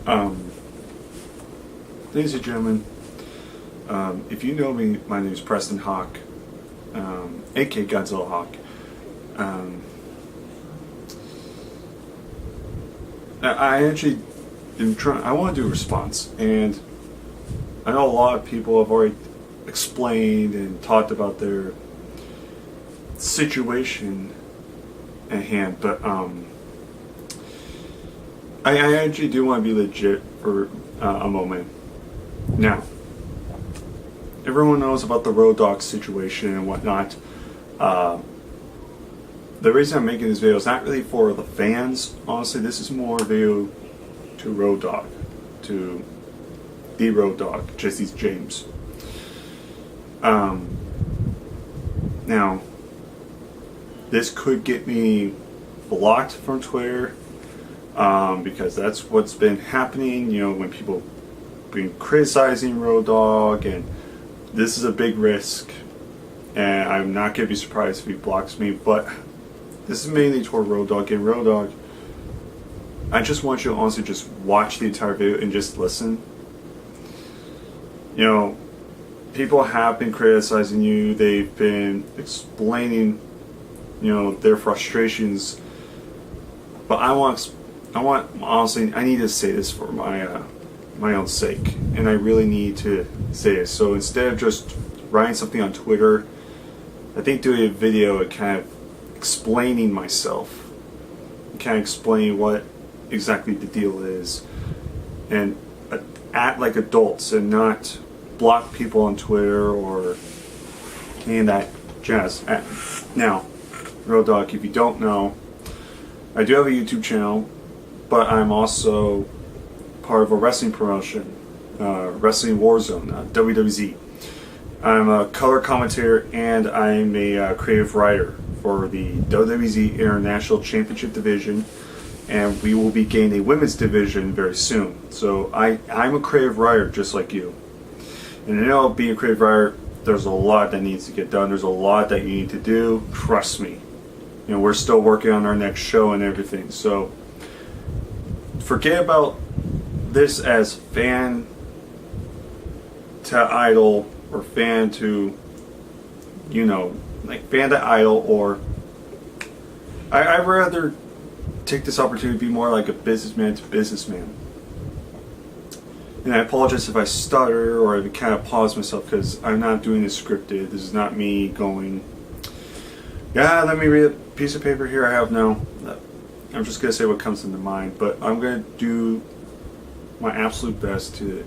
Um, Ladies and gentlemen, if you know me, my name is Preston Hawk, aka Godzilla Hawk. I actually I want to do a response, and I know a lot of people have already explained and talked about their situation at hand, but I actually do want to be legit for a moment. Now, everyone knows about the Dogg situation and whatnot. The reason I'm making this video is not really for the fans. Honestly, this is more a video to Dogg, to the Dogg, Jesse's James. Now, this could get me blocked from Twitter, because that's what's been happening. You know, when people been criticizing Dogg, and this is a big risk, and I'm not going to be surprised if he blocks me. But this is mainly toward Dogg, and Dogg, I just want you to honestly just watch the entire video and just listen. You know, people have been criticizing you. They've been explaining, you know, their frustrations. But I want honestly, I need to say this for my own sake, and I really need to say this. So instead of just writing something on Twitter, I think doing a video and kind of explaining myself, kind of explaining what exactly the deal is, and act like adults and not block people on Twitter or any of that jazz. Now, Dogg, if you don't know, I do have a YouTube channel, but I'm also part of a wrestling promotion, Wrestling Warzone, WWZ. I'm a color commentator, and I'm a creative writer for the WWZ International Championship Division, and we will be getting a women's division very soon. So I'm a creative writer just like you. And I know being a creative writer, there's a lot that needs to get done. There's a lot that you need to do. Trust me. You know, we're still working on our next show and everything. So forget about this as fan to idol, or fan to, you know, like fan to idol, or I'd rather take this opportunity to be more like a businessman to businessman. And I apologize if I stutter or I kind of pause myself, because I'm not doing this scripted. This is not me going, yeah, let me read a piece of paper here I have. No, I'm just going to say what comes into mind. But I'm going to do my absolute best to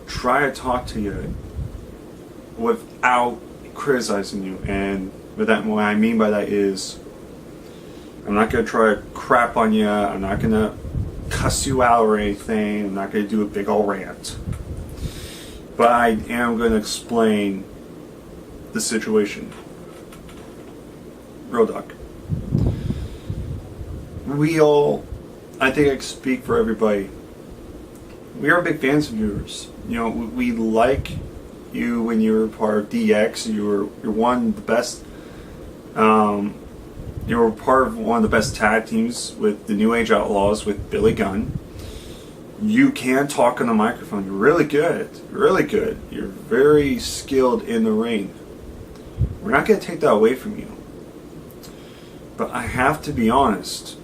try to talk to you without criticizing you. And with that, what I mean by that is, I'm not going to try to crap on you. I'm not going to cuss you out or anything. I'm not going to do a big ol' rant. But I am going to explain the situation. Dogg. We all, I think I can speak for everybody, we are big fans of yours. You know, we like you when you were part of DX. You're one of the best. You were part of one of the best tag teams with the New Age Outlaws with Billy Gunn. You can talk on the microphone. You're really good. Really good. You're very skilled in the ring. We're not going to take that away from you. But I have to be honest.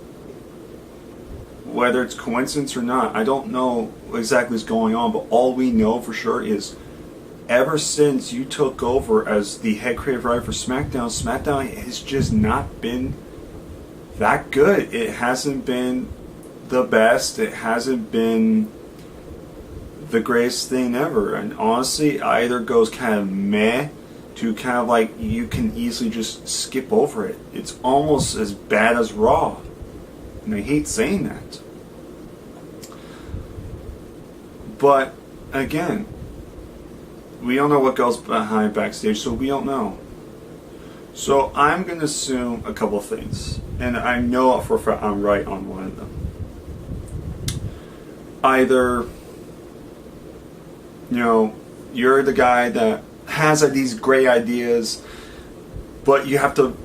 Whether it's coincidence or not, I don't know what exactly is going on, but all we know for sure is ever since you took over as the head creative writer for SmackDown has just not been that good. It hasn't been the best. It hasn't been the greatest thing ever. And honestly, it either goes kind of meh to kind of like you can easily just skip over it. It's almost as bad as Raw. And I hate saying that. But again, we don't know what goes behind backstage, so we don't know. So I'm going to assume a couple of things, and I know for a fact I'm right on one of them. Either, you know, you're the guy that has these great ideas, but you have to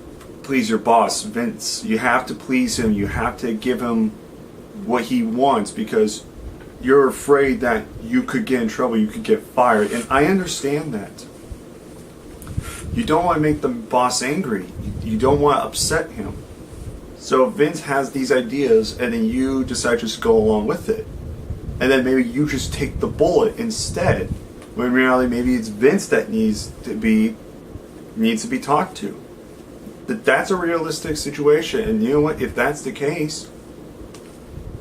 please your boss, Vince. You have to please him. You have to give him what he wants, because you're afraid that you could get in trouble, you could get fired, and I understand that. You don't want to make the boss angry. You don't want to upset him. So Vince has these ideas, and then you decide to just go along with it. And then maybe you just take the bullet instead. When in reality, maybe it's Vince that needs to be talked to. That's a realistic situation, and you know what? If that's the case,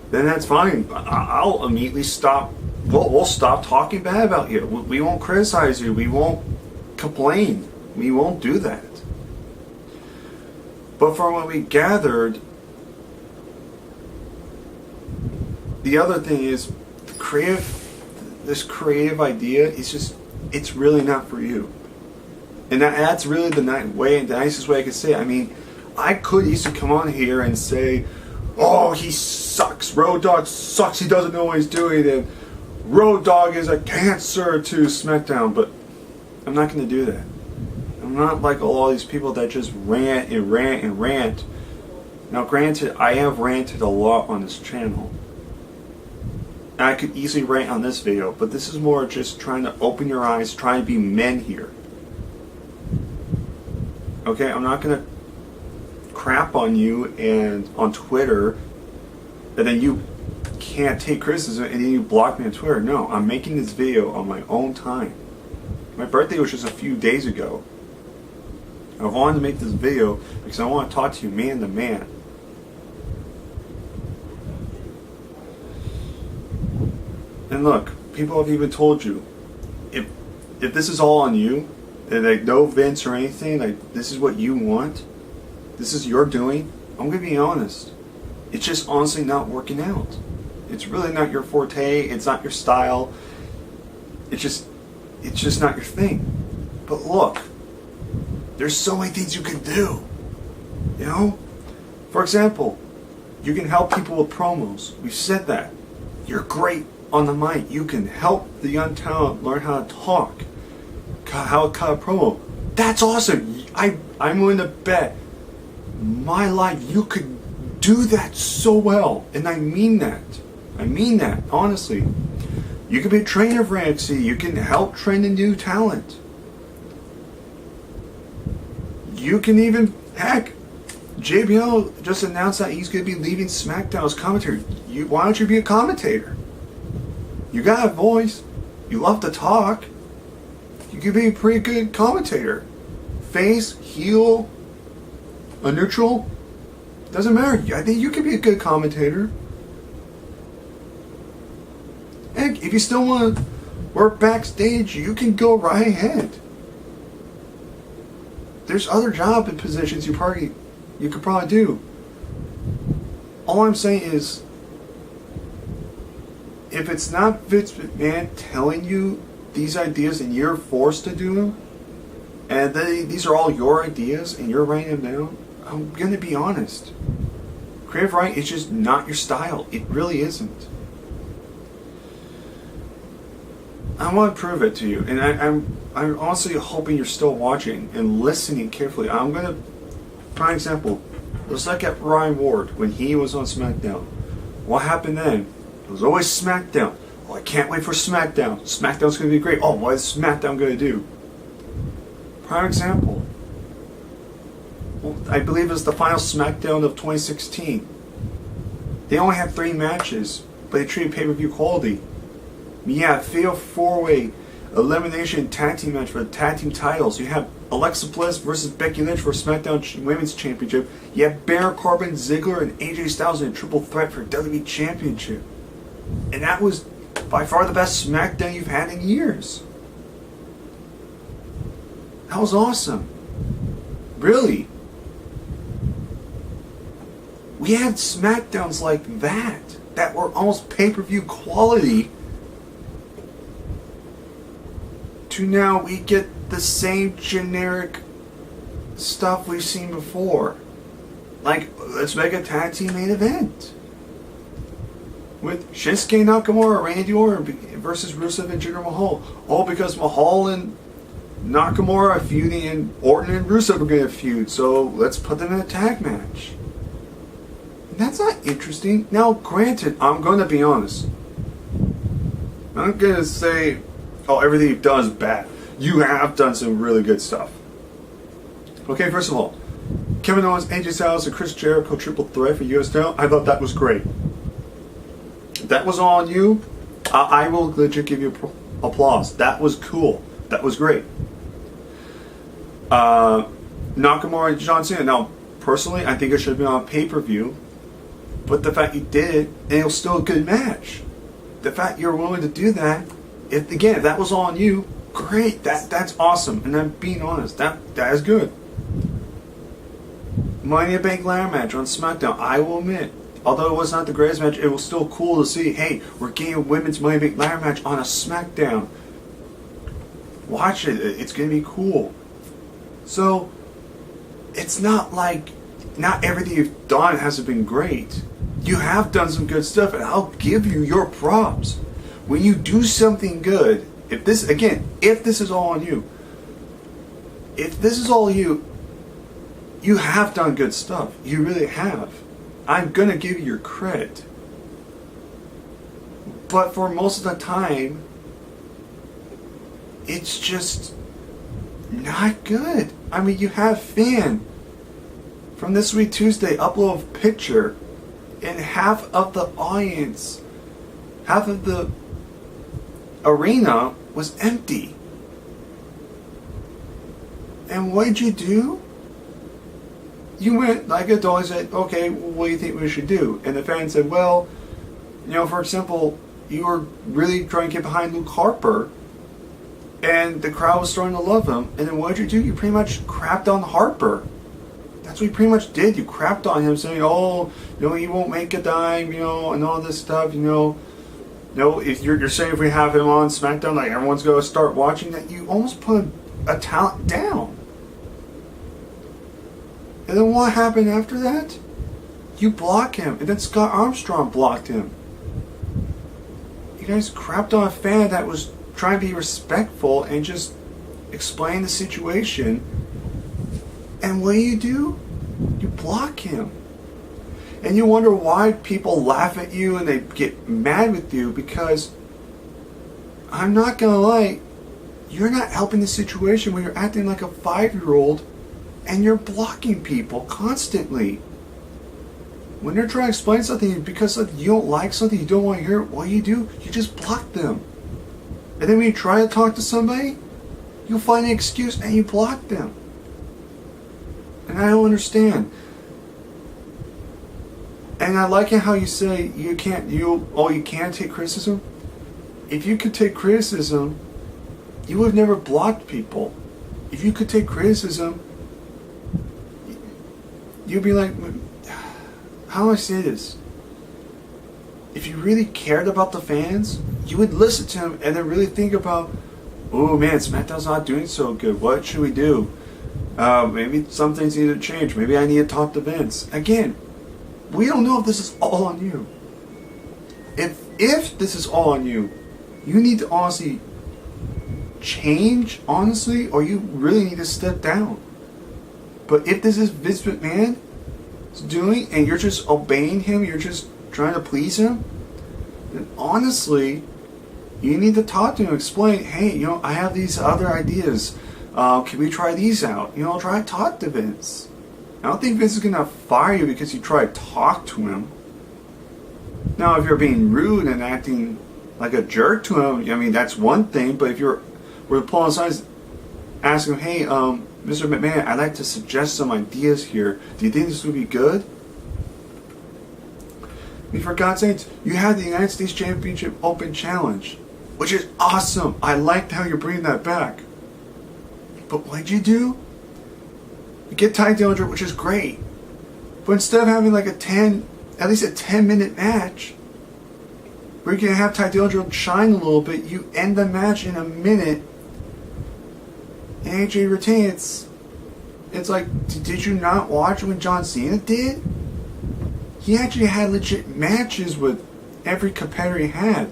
then that's fine. I'll immediately stop. We'll stop talking bad about you. We won't criticize you. We won't complain. We won't do that. But from what we gathered, the other thing is, this creative idea is it's really not for you. And that's really the nicest way I could say it. I mean, I could easily come on here and say, oh, he sucks. Road Dogg sucks. He doesn't know what he's doing. And Road Dogg is a cancer to SmackDown. But I'm not going to do that. I'm not like all these people that just rant and rant and rant. Now, granted, I have ranted a lot on this channel. And I could easily rant on this video. But this is more just trying to open your eyes, trying to be men here. Okay, I'm not going to crap on you and on Twitter, and then you can't take criticism and then you block me on Twitter. No, I'm making this video on my own time. My birthday was just a few days ago. I wanted to make this video because I want to talk to you man to man. And look, people have even told you, if this is all on you, and like no Vince or anything, like this is what you want, this is your doing, I'm gonna be honest. It's just honestly not working out. It's really not your forte, it's not your style. It's just not your thing. But look, there's so many things you can do. You know? For example, you can help people with promos. We've said that. You're great on the mic. You can help the young talent learn how to talk. How to cut a promo. That's awesome. I'm willing to bet my life you could do that so well. And I mean that. I mean that, honestly. You can be a trainer for NXT. You can help train the new talent. You can even, heck, JBL just announced that he's going to be leaving SmackDown as commentator. Why don't you be a commentator? You got a voice. You love to talk. You could be a pretty good commentator. Face, heel, a neutral, doesn't matter. I think you could be a good commentator. Heck, if you still want to work backstage, you can go right ahead. There's other job and positions you could probably do. All I'm saying is, if it's not Vince McMahon telling you these ideas and you're forced to do them, and these are all your ideas and you're writing them down, I'm going to be honest. Creative writing is just not your style. It really isn't. I want to prove it to you, and I'm honestly hoping you're still watching and listening carefully. I'm going to, prime example, let's look at Ryan Ward when he was on SmackDown. What happened then? It was always SmackDown. Oh, I can't wait for SmackDown. SmackDown's going to be great. Oh, what is SmackDown going to do? Prime example. Well, I believe it was the final SmackDown of 2016. They only had 3 matches, but they treated pay-per-view quality. Yeah, fatal 4-way elimination tag team match for the tag team titles. You have Alexa Bliss versus Becky Lynch for SmackDown Women's Championship. You have Baron Corbin, Ziggler, and AJ Styles in a triple threat for WWE Championship. And that was by far the best SmackDown you've had in years. That was awesome. Really. We had SmackDowns like that were almost pay-per-view quality. To now we get the same generic stuff we've seen before. Like, let's make a tag team main event with Shinsuke Nakamura, Randy Orton versus Rusev and Jinder Mahal. All because Mahal and Nakamura are feuding and Orton and Rusev are going to feud. So let's put them in a tag match. That's not interesting. Now, granted, I'm going to be honest. I'm not gonna say, oh, everything you've done is bad. You have done some really good stuff. Okay, first of all, Kevin Owens, AJ Styles, and Chris Jericho triple threat for US title. I thought that was great. If that was all on you, I will legit give you applause. That was cool. That was great. Nakamura and John Cena. Now, personally, I think it should have been on pay-per-view. But the fact you did it, and it was still a good match. The fact you're willing to do that, if that was all on you, great. That's awesome. And I'm being honest. That is good. Money in the Bank ladder match on SmackDown. I will admit, although it was not the greatest match, it was still cool to see. Hey, we're getting a women's Money in the Bank ladder match on a SmackDown. Watch it. It's gonna be cool. So it's not like not everything you've done hasn't been great. You have done some good stuff, and I'll give you your props. When you do something good, if this is all on you, you have done good stuff. You really have. I'm gonna give you your credit. But for most of the time, it's just not good. I mean, you have Finn from This Week Tuesday upload a picture, and half of the audience, half of the arena was empty. And what did you do? You went, like a dog, said, okay, what do you think we should do? And the fan said, well, for example, you were really trying to get behind Luke Harper, and the crowd was starting to love him. And then what did you do? You pretty much crapped on Harper. That's what you pretty much did. You crapped on him, saying, oh, he won't make a dime, and all this stuff, if you're saying if we have him on SmackDown, like everyone's going to start watching that, you almost put a talent down. And then what happened after that? You block him, and then Scott Armstrong blocked him. You guys crapped on a fan that was trying to be respectful and just explain the situation. And what do? You block him. And you wonder why people laugh at you and they get mad with you, because I'm not going to lie, you're not helping the situation when you're acting like a 5-year-old and you're blocking people constantly. When they're trying to explain something because you don't like something, you don't want to hear it, what do? You just block them. And then when you try to talk to somebody, you'll find an excuse and you block them. And I don't understand. And I like it how you say you can't take criticism. If you could take criticism, you would have never blocked people. If you could take criticism, you'd be like, how do I say this? If you really cared about the fans, you would listen to them and then really think about, oh man, SmackDown's not doing so good. What should we do? Maybe some things need to change. Maybe I need to talk to Vince. Again, we don't know if this is all on you. If this is all on you, you need to honestly change, honestly, or you really need to step down. But if this is Vince McMahon doing, and you're just obeying him, you're just trying to please him, then honestly, you need to talk to him, explain, hey, I have these other ideas. Can we try these out? Try to talk to Vince. I don't think Vince is going to fire you because you try to talk to him. Now, if you're being rude and acting like a jerk to him, that's one thing. But if we're pulling aside, asking him, hey, Mr. McMahon, I'd like to suggest some ideas here. Do you think this would be good? I mean, for God's sakes, you had the United States Championship Open Challenge, which is awesome. I liked how you're bringing that back. But what'd you do? You get Ty Dillinger, which is great. But instead of having like at least a 10-minute match, where you're going to have Ty Dillinger shine a little bit, you end the match in a minute, and AJ retains. It's like, did you not watch when John Cena did? He actually had legit matches with every competitor he had.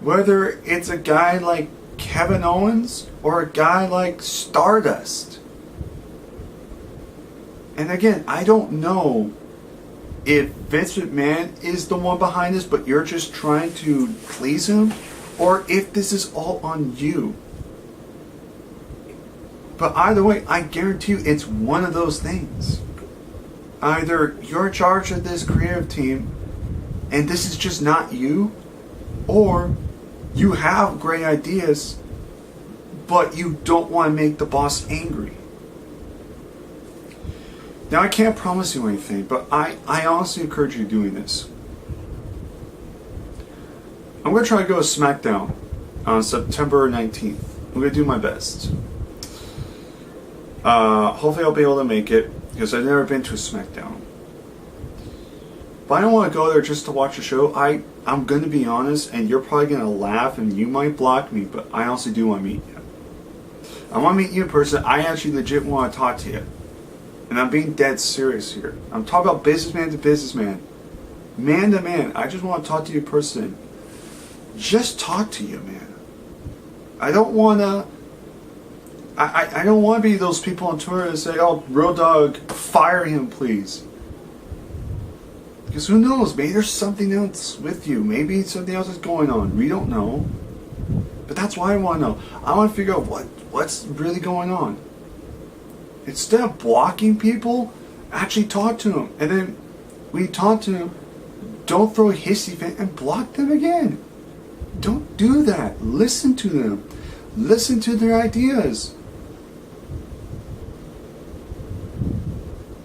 Whether it's a guy like Kevin Owens or a guy like Stardust. And again, I don't know if Vince McMahon is the one behind this, but you're just trying to please him, or if this is all on you. But either way, I guarantee you it's one of those things. Either you're in charge of this creative team and this is just not you, or you have great ideas but you don't want to make the boss angry. Now, I can't promise you anything, but I honestly encourage you doing this. I'm going to try to go to SmackDown on September 19th. I'm going to do my best. Hopefully I'll be able to make it, because I've never been to a SmackDown. But I don't want to go there just to watch a show. I'm going to be honest, and you're probably going to laugh, and you might block me, but I honestly do want to meet you. I want to meet you in person. I actually legit want to talk to you. And I'm being dead serious here. I'm talking about businessman to businessman. Man to man. I just want to talk to you in person. Just talk to you, man. I don't want to... I don't want to be those people on Twitter that say, oh, Road Dogg, fire him, please. Because who knows? Maybe there's something else with you. Maybe something else is going on. We don't know. But that's why I want to know. I want to figure out what's really going on. Instead of blocking people, actually talk to them. And then when you talk to them, don't throw a hissy fit and block them again. Don't do that. Listen to them. Listen to their ideas.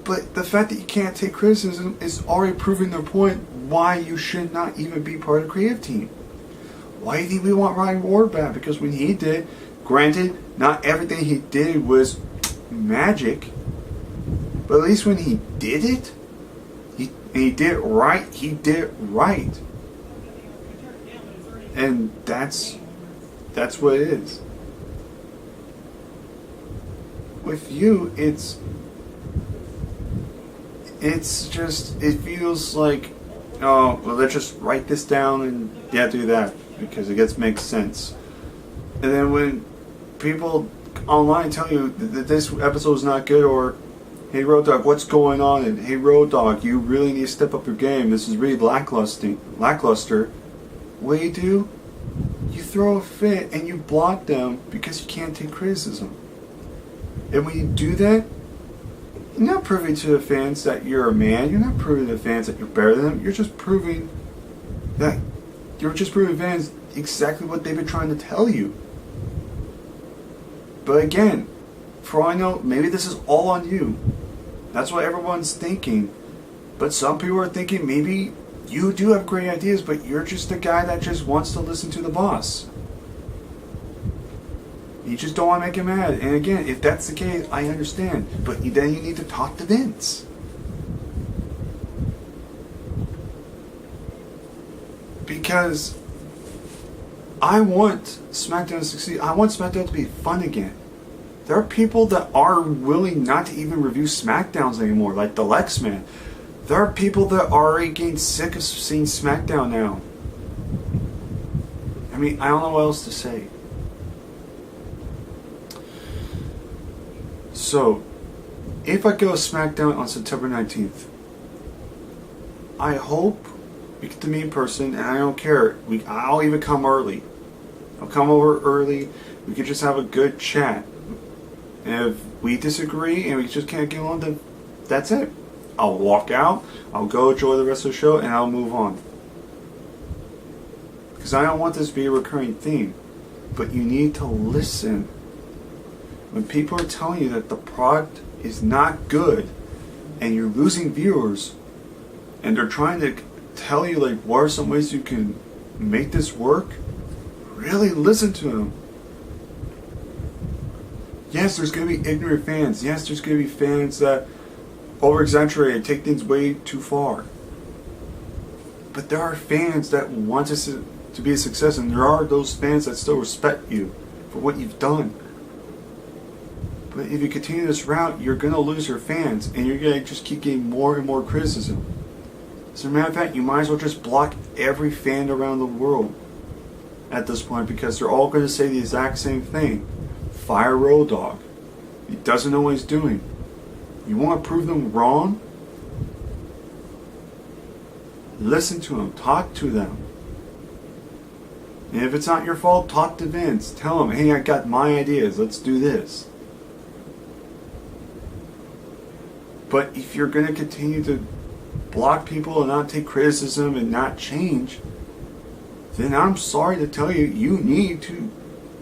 But the fact that you can't take criticism is already proving their point why you should not even be part of the creative team. Why do you think we want Ryan Ward back? Because when he did, granted, not everything he did was magic, but at least when he did it, he did it right. He did it right, and that's what it is. With you, it's just, it feels like, oh, well, let's just write this down and do that because it makes sense. And then when people online tell you that this episode is not good, or hey Road Dogg, what's going on? And hey Road Dogg, you really need to step up your game. This is really lackluster. What do? You throw a fit and you block them because you can't take criticism. And when you do that, you're not proving to the fans that you're a man. You're not proving to the fans that you're better than them. You're just proving fans exactly what they've been trying to tell you. But again, for all I know, maybe this is all on you. That's what everyone's thinking. But some people are thinking maybe you do have great ideas, but you're just the guy that just wants to listen to the boss. You just don't want to make him mad. And again, if that's the case, I understand. But then you need to talk to Vince. Because I want SmackDown to succeed. I want SmackDown to be fun again. There are people that are willing not to even review SmackDowns anymore, like the Lex Man. There are people that are already getting sick of seeing SmackDown now. I mean, I don't know what else to say. So, if I go to SmackDown on September 19th, I hope we get to meet in person, and I don't care. I'll even come early. I'll come over early. We could just have a good chat. And if we disagree and we just can't get along, then that's it. I'll walk out, I'll go enjoy the rest of the show, and I'll move on. Because I don't want this to be a recurring theme. But you need to listen. When people are telling you that the product is not good, and you're losing viewers, and they're trying to tell you, like, what are some ways you can make this work, really listen to them. Yes, there's going to be ignorant fans. Yes, there's going to be fans that over-exaggerate and take things way too far. But there are fans that want this to be a success, and there are those fans that still respect you for what you've done. But if you continue this route, you're going to lose your fans, and you're going to just keep getting more and more criticism. As a matter of fact, you might as well just block every fan around the world at this point, because they're all going to say the exact same thing. Fire Road Dogg. He doesn't know what he's doing. You want to prove them wrong? Listen to them. Talk to them. And if it's not your fault, talk to Vince. Tell him, hey, I got my ideas. Let's do this. But if you're going to continue to block people and not take criticism and not change, then I'm sorry to tell you, you need to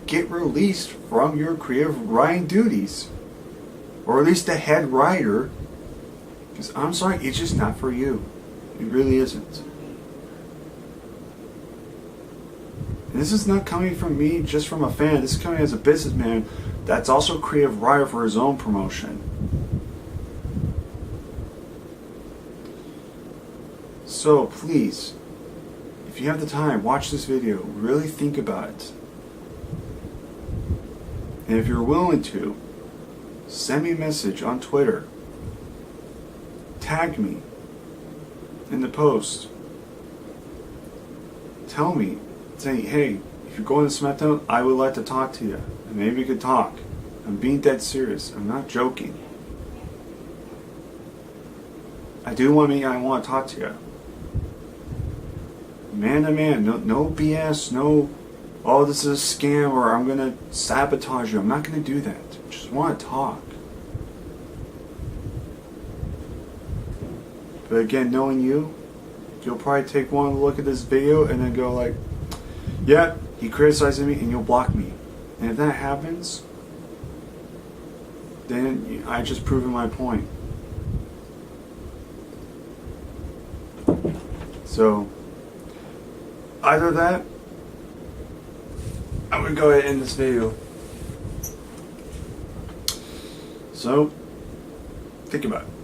get released from your creative writing duties. Or at least the head writer. Because I'm sorry, it's just not for you. It really isn't. And this is not coming from me just from a fan. This is coming as a businessman that's also a creative writer for his own promotion. So please, if you have the time, watch this video. Really think about it. And if you're willing to, send me a message on Twitter. Tag me in the post. Tell me, say, hey, if you're going to SmackDown, I would like to talk to you. And maybe we could talk. I'm being dead serious. I'm not joking. I want to talk to you. Man to man, no BS, no, oh, this is a scam, or I'm going to sabotage you. I'm not going to do that. I just want to talk. But again, knowing you, you'll probably take one look at this video and then go like, yeah, he criticized me, and you'll block me. And if that happens, then I just proven my point. So, either that, I'm going to go ahead and end this video. So, think about it.